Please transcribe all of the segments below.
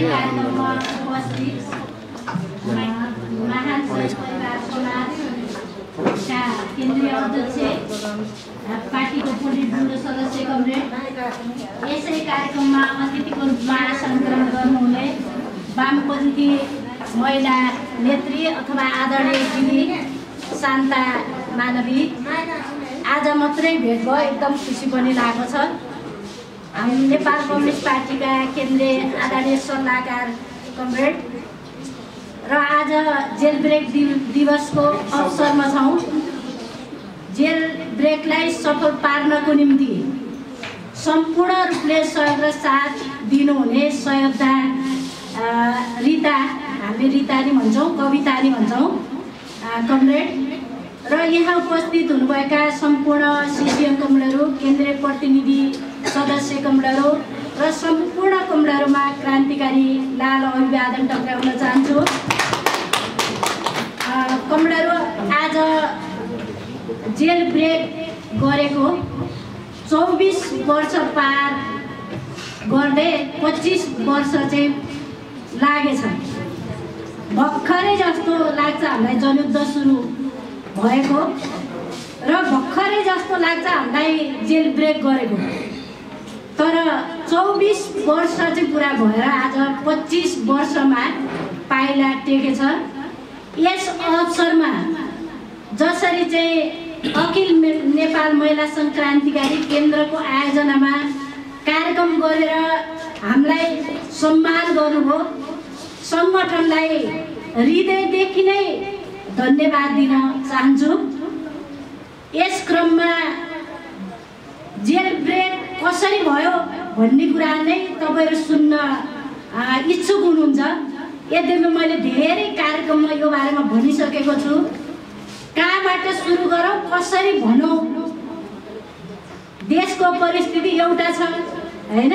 कार्यक्रममा उपस्थित महान परिवार समाजका केन्द्रीय अध्यक्ष पार्टीको पोलिट ब्युरो सदस्य कमरेड यसै कार्यक्रममा अतिथिको रूपमा आसन ग्रहण गर्नुहुने वामपन्थी महिला नेत्री अथवा आदरणीय दिदी शान्ता मानवी आज मात्रै भेट भयो, एकदम खुसी पनि लागेको छ। हामी नेपाल कम्युनिस्ट पार्टीका केन्द्रीय आदरणीय सल्लाहकार कमरेड र आज जेल ब्रेक दिवसको अवसरमा छौँ। जेल ब्रेकलाई सफल पार्नको निम्ति सम्पूर्ण रूपले सहयोग र साथ दिनुहुने सहयोगदा रिता, हामी रिता नि भन्छौँ, कविता नि भन्छौँ कमरेड र यहाँ उपस्थित हुनुभएका सम्पूर्ण सिसिएम कमरेडहरू, केन्द्रीय प्रतिनिधि सदस्य कमरेडहरू र सम्पूर्ण कमरेडहरूमा क्रान्तिकारी लाल अभिवादन टक्राउन चाहन्छु। कमरेडहरू आज जेल ब्रेक गरेको 24 वर्ष पार गर्दै 25 वर्ष चाहिँ लागेछ। भर्खरै जस्तो लाग्छ हामीलाई जनयुद्ध सुरु भएको र भर्खरै जस्तो लाग्छ हामीलाई जेल ब्रेक गरेको। तर 24 वर्ष चाहिँ पुरा भएर आज 25 वर्षमा पाइला टेकेछ। यस अवसरमा जसरी चाहिँ अखिल नेपाल महिला क्रान्तिकारी केन्द्रको आयोजनामा कार्यक्रम गरेर हामीलाई सम्मान गर्नुभयो, सङ्गठनलाई हृदयदेखि नै धन्यवाद दिन चाहन्छु। यस क्रममा जेल ब्रेक कसरी भयो भन्ने कुरा नै तपाईहरु सुन्न इच्छुक हुनुहुन्छ। यद्यपि मैले धेरै कार्यक्रममा यो बारेमा भनिसकेको छु। कहाँबाट सुरु गरौँ, कसरी भनौँ, देशको परिस्थिति एउटा छ हैन।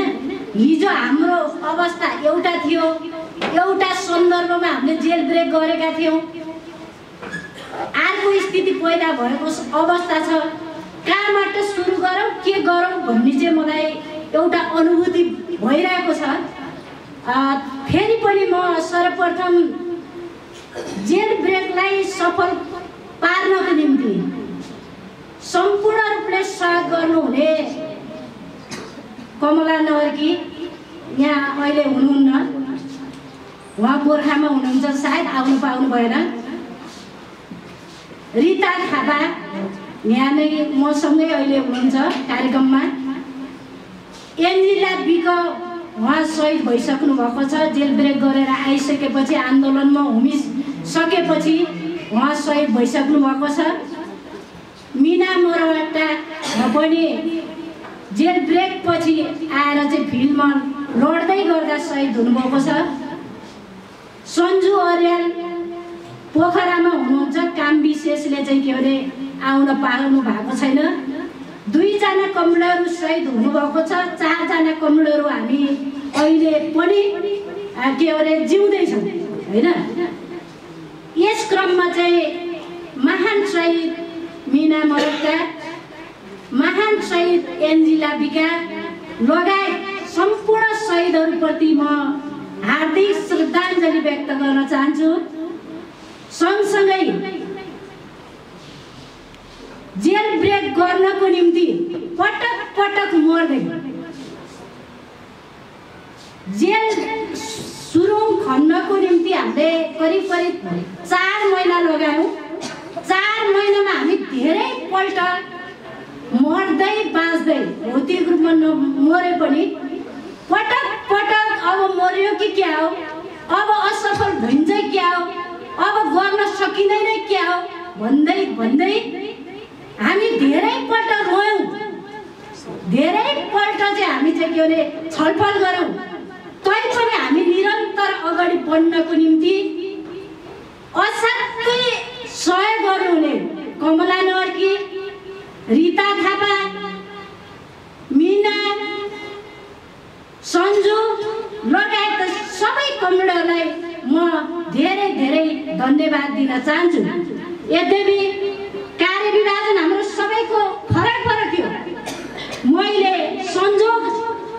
हिजो हाम्रो अवस्था एउटा थियो, एउटा सन्दर्भमा हामीले जेल ब्रेक गरेका थियौँ। अर्को स्थिति पैदा भएको अवस्था छ। कहाँबाट सुरु गरौँ, के गरौँ भन्ने चाहिँ मलाई एउटा अनुभूति भइरहेको छ। फेरि पनि म सर्वप्रथम जेल ब्रेकलाई सफल पार्नको निम्ति सम्पूर्ण रूपले सहयोग गर्नुहुने कमला नवर्की यहाँ अहिले हुनुहुन्न, उहाँ गोर्खामा हुनुहुन्छ, सायद आउनु पाउनु भएन। रिता थापा यहाँ नै मसँगै अहिले हुनुहुन्छ कार्यक्रममा। एन्जिला बिक उहाँ शहीद भइसक्नु भएको छ। जेल ब्रेक गरेर आइसकेपछि, आन्दोलनमा हुमिसकेपछि उहाँ शहीद भइसक्नु भएको छ। मिना मोरवाटा पनि जेल ब्रेक पछि आएर चाहिँ फिल्डमा लड्दै गर्दा शहीद हुनुभएको छ। सन्जु अर्याल पोखरामा हुनुहुन्छ, काम विशेषले चाहिँ के अरे आउन पाउनु भएको छैन। 2 जना कमरेडहरू शहीद हुनुभएको छ। 4 जना कमरेडहरू हामी अहिले पनि के अरे जिउँदैछौँ हैन। यस क्रममा चाहिँ महान शहीद मिना मोरवाटा, महान शहीद एन्जिला बिका लगायत सम्पूर्ण शहीदहरूप्रति म हार्दिक श्रद्धाञ्जली व्यक्त गर्न चाहन्छु। सँगसँगै जेल ब्रेक गर्नको निम्ति पटक पटक मर्दै जेल सुरुङ खन्नको निम्ति हामीले करिब 4 महिना लगायौँ। 4 महिनामा हामी धेरै पल्ट मर्दै बाँच्दै भौतिक रूपमा नमरे पनि पटक पटक अब मर्यो कि क्या हो, अब असफल भइन्छ क्या हो, अब गर्न सकिँदैन क्या हो भन्दै भन्दै हामी धेरै पल्ट रोयौँ। धेरै पल्ट चाहिँ हामी चाहिँ के अरे छलफल गरौँ। तैपनि हामी निरन्तर अगाडि बढ्नको निम्ति असाध्यै सहयोग गर्नुहुने कमला नवर्की, रिता थापा, मिना, सन्जु लगायत सबै कमरेडहरूलाई म धेरै धेरै धन्यवाद दिन चाहन्छु। यद्यपि कार्यविभाजन हाम्रो सबैको फरक फरक थियो। मैले संजोग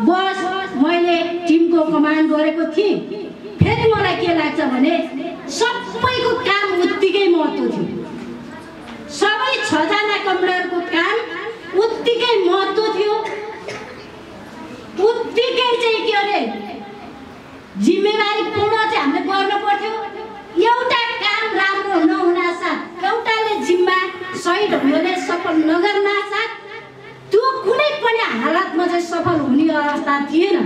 बस म मैले टिमको कमान्ड गरेको थिएँ। फेरि मलाई के लाग्छ भने सबैको काम उत्तिकै महत्त्व थियो। सबै 6 जना कमान्डरको काम उत्तिकै महत्त्व थियो। उत्तिकै चाहिँ के अरे जिम्मेवारीपूर्ण चाहिँ हामीले गर्नु पर्थ्यो। एउटा काम राम्रो नहुना साथ, एउटाले जिम्मा सही ढङ्गले सफल नगर्ना साथ त्यो कुनै पनि हालतमा चाहिँ सफल हुने अवस्था थिएन।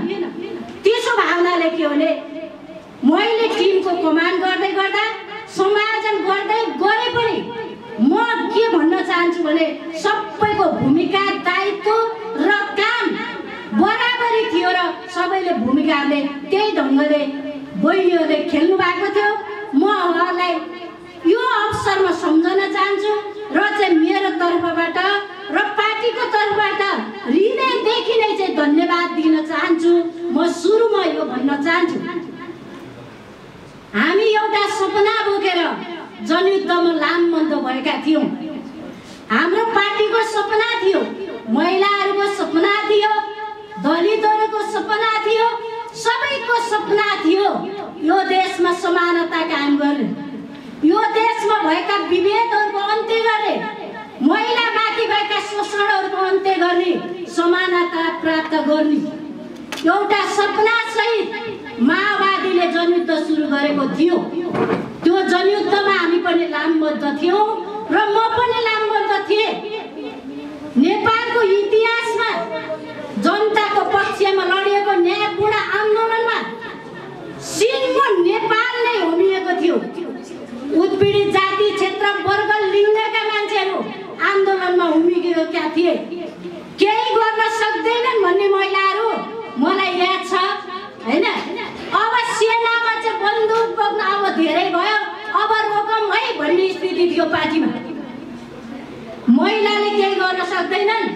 त्यसो भावनाले के भने मैले टिमको कमान्ड गर्दै गर्दा समायोजन गर्दै गरे पनि म के भन्न चाहन्छु भने सबैको भूमिका, दायित्व र काम बराबरी थियो र सबैले भूमिकाले त्यही ढङ्गले बहिनीहरूले खेल्नु भएको थियो। म उहाँलाई यो अवसरमा सम्झन चाहन्छु र चाहिँ मेरो तर्फबाट र पार्टीको तर्फबाट हृदयदेखि नै चाहिँ धन्यवाद दिन चाहन्छु। म सुरुमा यो भन्न चाहन्छु, हामी एउटा सपना बोकेर जनयुद्धमा लामबन्द भएका थियौँ। हाम्रो पार्टीको सपना थियो, महिलाहरूको सपना थियो, दलितहरूको सपना थियो, सबैको सपना थियो यो देशमा समानता कायम गर्ने, यो देशमा भएका विभेदहरूको अन्त्य गर्ने, महिलामाथि भएका शोषणहरूको अन्त्य गर्ने, समानता प्राप्त गर्ने एउटा सपना सहित माओवादीले जनयुद्ध सुरु गरेको थियो। त्यो जनयुद्धमा हामी पनि लामबद्ध थियौँ र म पनि लामबद्ध थिएँ। नेपालको इतिहासमा जनताको पक्षमा लडिएको न्यायपूर्ण आन्दोलनमा सिङ्गो नेपाल नै होमिएको थियो। उत्पीडित जाति, क्षेत्र, वर्ग, लिङ्गका मान्छेहरू आन्दोलनमा होमिएका थिए। केही गर्न सक्दैनन् भन्ने महिलाहरू मलाई याद छ हैन। अब सेनामा चाहिँ बन्दुक बोक्न अब धेरै भयो, अब रोकौँ है भन्ने स्थिति थियो पार्टीमा। महिलाले केही गर्न सक्दैनन्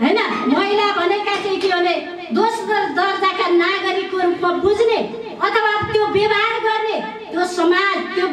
हैन। महिला भनेका चाहिँ के भने दोस्रो दर्जाका नागरिकको रूपमा बुझ्ने अथवा त्यो व्यवहार गर्ने त्यो समाज, त्यो